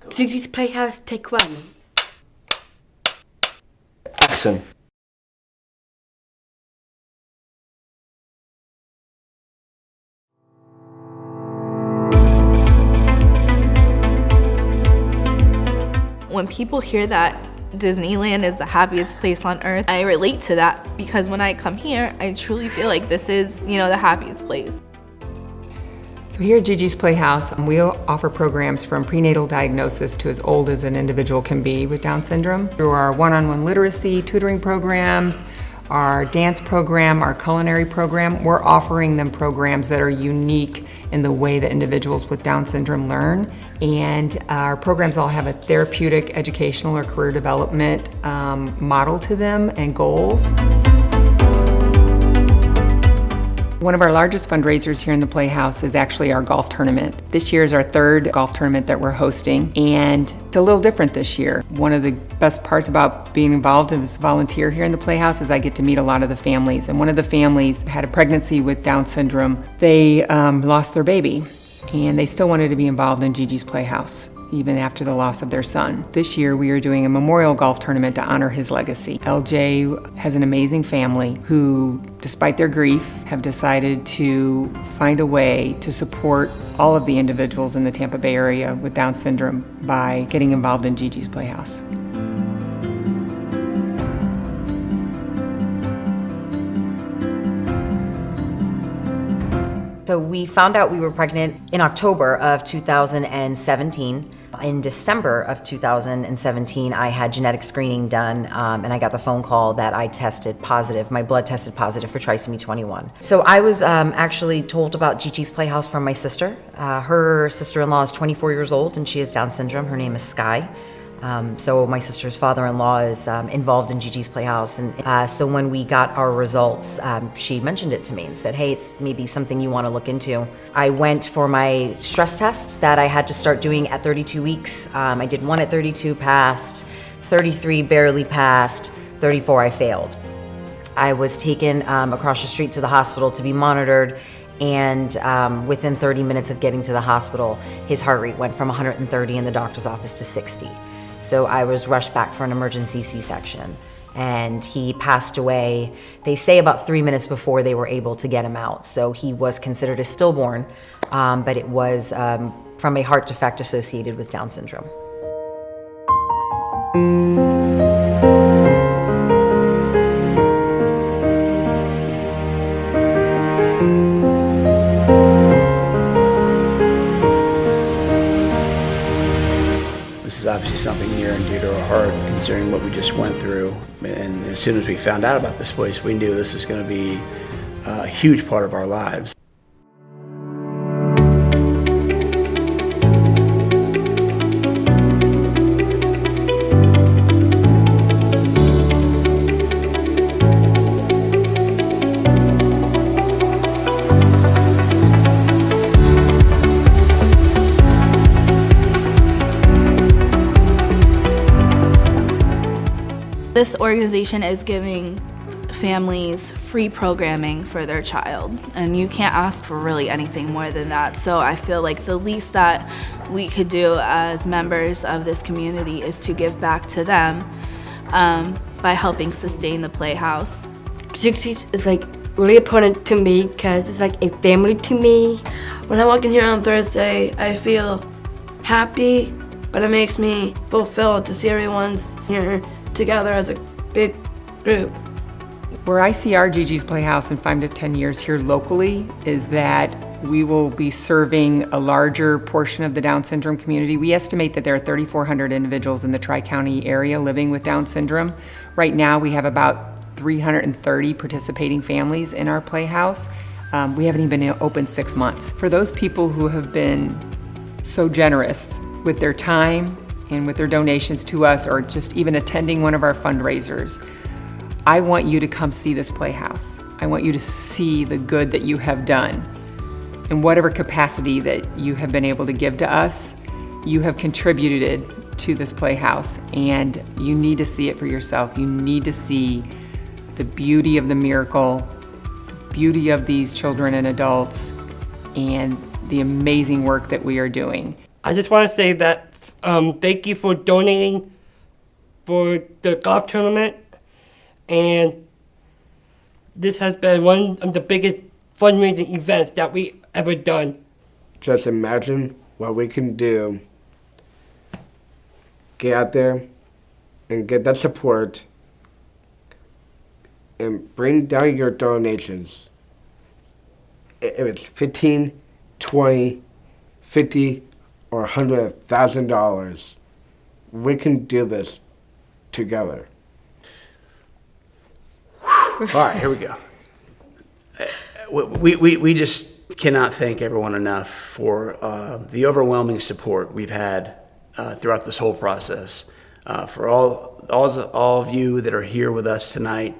Gigi's Playhouse, take one. Action. When people hear that Disneyland is the happiest place on earth, I relate to that because when I come here, I truly feel like this is, the happiest place. So here at Gigi's Playhouse, we offer programs from prenatal diagnosis to as old as an individual can be with Down syndrome. Through our one-on-one literacy tutoring programs, our dance program, our culinary program, we're offering them programs that are unique in the way that individuals with Down syndrome learn. And our programs all have a therapeutic, educational, or career development model to them and goals. One of our largest fundraisers here in the Playhouse is actually our golf tournament. This year is our third golf tournament that we're hosting, and it's a little different this year. One of the best parts about being involved as a volunteer here in the Playhouse is I get to meet a lot of the families. And one of the families had a pregnancy with Down syndrome. They lost their baby, and they still wanted to be involved in Gigi's Playhouse, even after the loss of their son. This year we are doing a memorial golf tournament to honor his legacy. LJ has an amazing family who, despite their grief, have decided to find a way to support all of the individuals in the Tampa Bay area with Down syndrome by getting involved in Gigi's Playhouse. So we found out we were pregnant in October of 2017. In December of 2017, I had genetic screening done, and I got the phone call that I tested positive. My blood tested positive for trisomy 21. So I was actually told about Gigi's Playhouse from my sister. Her sister-in-law is 24 years old, and she has Down syndrome. Her name is Sky. So my sister's father-in-law is involved in Gigi's Playhouse, and so when we got our results, she mentioned it to me and said, hey, it's maybe something you want to look into. I went for my stress test that I had to start doing at 32 weeks. I did one at 32, passed, 33 barely passed, 34 I failed. I was taken across the street to the hospital to be monitored, and within 30 minutes of getting to the hospital, his heart rate went from 130 in the doctor's office to 60. So I was rushed back for an emergency C-section, and he passed away, they say about 3 minutes before they were able to get him out. So he was considered a stillborn, but it was from a heart defect associated with Down syndrome. This is obviously something near and dear to our heart, considering what we just went through. And as soon as we found out about this place, we knew this was going to be a huge part of our lives. This organization is giving families free programming for their child, and you can't ask for really anything more than that. So I feel like the least that we could do as members of this community is to give back to them by helping sustain the Playhouse. Gigi's is like really important to me because it's like a family to me. When I walk in here on Thursday, I feel happy, but it makes me fulfilled to see everyone's here together as a big group. Where I see our Gigi's Playhouse in 5 to 10 years here locally is that we will be serving a larger portion of the Down syndrome community. We estimate that there are 3,400 individuals in the Tri-County area living with Down syndrome. Right now we have about 330 participating families in our Playhouse. We haven't even been open 6 months. For those people who have been so generous with their time and with their donations to us, or just even attending one of our fundraisers, I want you to come see this Playhouse. I want you to see the good that you have done. In whatever capacity that you have been able to give to us, you have contributed to this Playhouse, and you need to see it for yourself. You need to see the beauty of the miracle, the beauty of these children and adults, and the amazing work that we are doing. I just want to say that Thank you for donating for the golf tournament. And this has been one of the biggest fundraising events that we ever done. Just imagine what we can do. Get out there and get that support and bring down your donations. If it's 15, 20, 50, or $100,000, we can do this together. All right, here we go. We just cannot thank everyone enough for the overwhelming support we've had throughout this whole process. For all of you that are here with us tonight,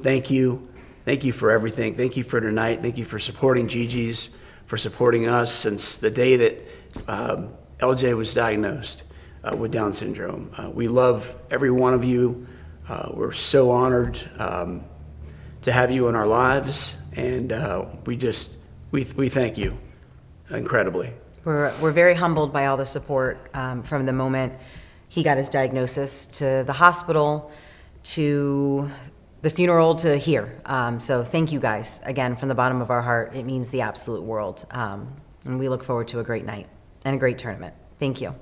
thank you. Thank you for everything. Thank you for tonight. Thank you for supporting Gigi's, for supporting us since the day that LJ was diagnosed with Down syndrome. We love every one of you. We're so honored to have you in our lives, and we thank you incredibly. We're very humbled by all the support from the moment he got his diagnosis to the hospital to the funeral to here. So thank you guys again from the bottom of our heart. It means the absolute world, and we look forward to a great night and a great tournament. Thank you.